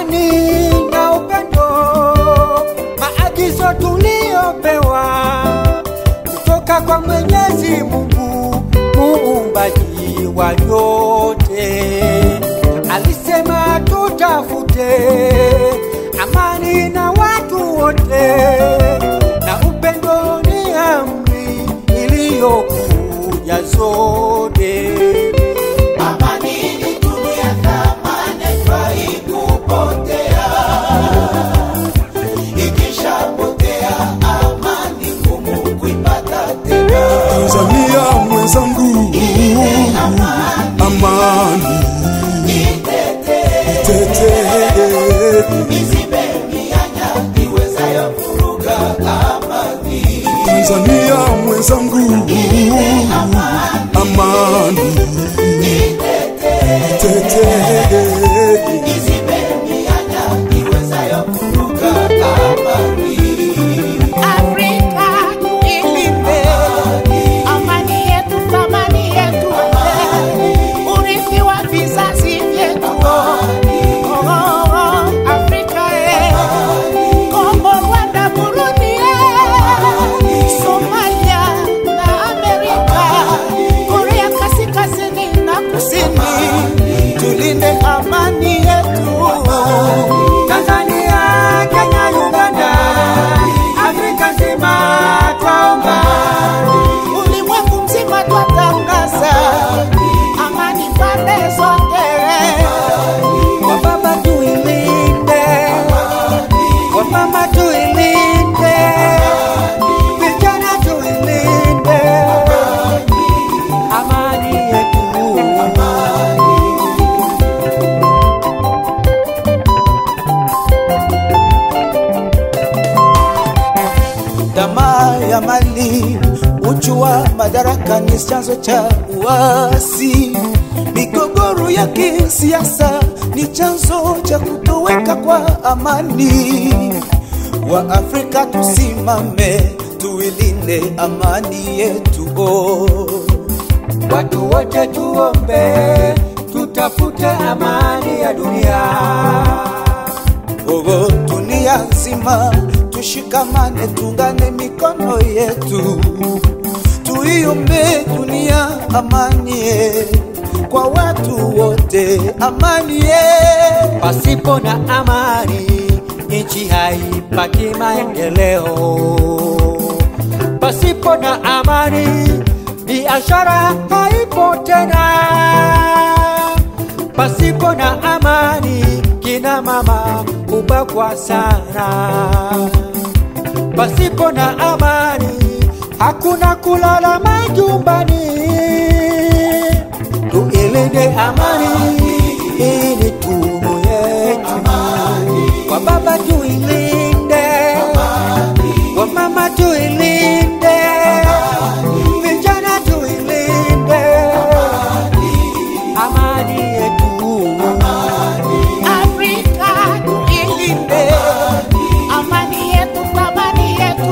amani na upendo, maagizo tuliopewa kutoka kwa Mwenyezi Mungu, muumbaji wa yote. Alisema tutafute amani na watu wote, na upendo ni amri iliyokuja zote. Amani ni dunia thamani haikupotea, ikishapotea amani ngumu kuipata tena. Tanzania mwenzangu, amani Nisibe mianya iwezayo kuvuruga amani. Tanzania mwenzangu, amani Nisibe mianya iwezayo kuvuruga amani. Afrika ilinde amani yetu, thamani yetu, urithi wa vizazi vyetu. Afrika Kongo, Rwanda, Burundi, Somalia na Amerika, Korea Kaskazini na Kusini, tulinde amani yetu. Tanzania, Kenya, Uganda, Afrika nzima twaomba, Ulimwengu mzima twatangaza amani pande zote. wababa tuilinde, wamama tuilinde, vijana tuilinde amani yetu. Tamaa ya mali, uchu wa madaraka ni chanzo cha uasi. Migogoro ya kisiasa ni chanzo cha kutoweka kwa amani. Wa Afrika tusimame, tuilinde amani yetu. Watu wote tuombe, tutafute amani ya dunia. Dunia nzima tushikamane, tungane mikono yetu, tuiombe dunia amani kwa watu wote, amani. Pasipo na amani nchi haipati maendeleo. Pasipo na amani biashara haipo tena. Pasipo na amani kina mama hubakwa sana. Pasipo na amani hakuna kulala majumbani. Tuilinde amani, ili tunu yetu. Kwa baba tuilinde, kwa mama tuilinde, vijana tuilinde amani yetu. Afrika ilinde amani yetu, thamani yetu,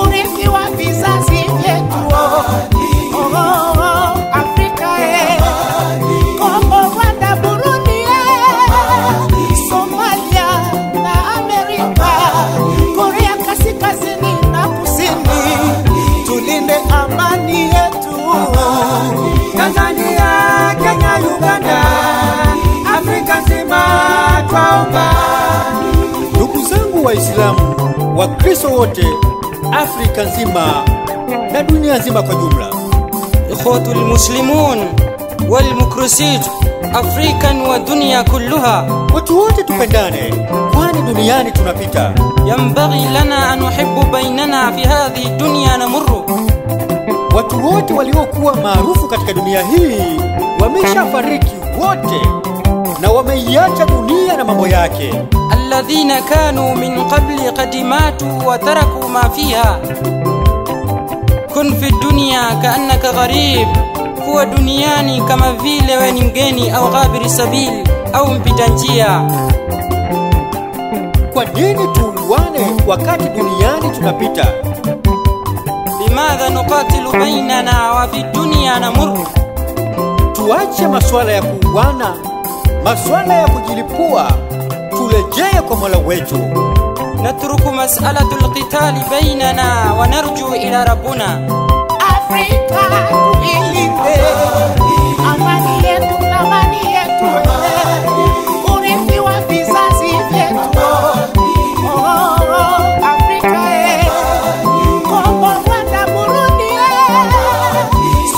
urithi wa vizazi vyetu. Afrika Kongo, Rwanda, Burundi, Somalia na Amerika, Korea Kaskazini na Kusini, Tulinde amani yetu. Tanzania, Kenya, Uganda, Afrika nzima twaomba. Ndugu zangu Waislamu, Wakristo wote, Afrika nzima na dunia nzima kwa jumla. إخوة المسلمون والمكرسين أفريقيا والدنيا كلها، Watu wote tupendane, kwani duniani tunapita. ينبغي لنا أن نحب بيننا في هذه الدنيا نمر. Watu wote waliokuwa maarufu katika dunia hii wameshafariki wote, na wameiacha dunia na mambo yake. الذين كانوا من قبل قد ماتوا وتركوا ما فيها. كن في الدنيا كأنك غريب. kuwa duniani kama vile wewe ni mgeni au ghabiri sabil au mpita njia. Kwa nini tuuane wakati duniani tunapita? Limadha nuqatilu bainana wa fi dunya namur. Tuache masuala ya kuuana masuala ya kujilipua, turejee kwa Mola wetu. نترك مسألة القتال بيننا ونرجو إلى ربنا. Afrika tuilinde, amani yetu, thamani yetu, urithi wa vizazi vyetu. Afrika Kongo, Rwanda, Burundi,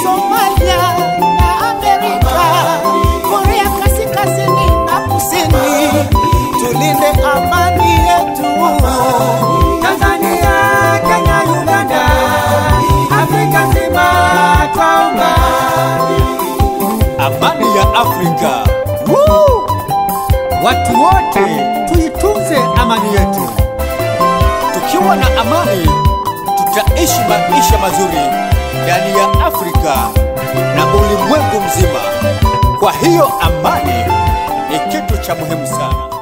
Somalia na Amerika, Korea Kaskazini na Kusini, tulinde amani yetu. Tanzania, Kenya, Uganda, Afrika nzima twaomba Amani ya Afrika. Woo! Watu wote tuitunze amani yetu. Tukiwa na amani, tutaishi maisha mazuri ndani ya Afrika na ulimwengu mzima. Kwa hiyo amani ni kitu cha muhimu sana.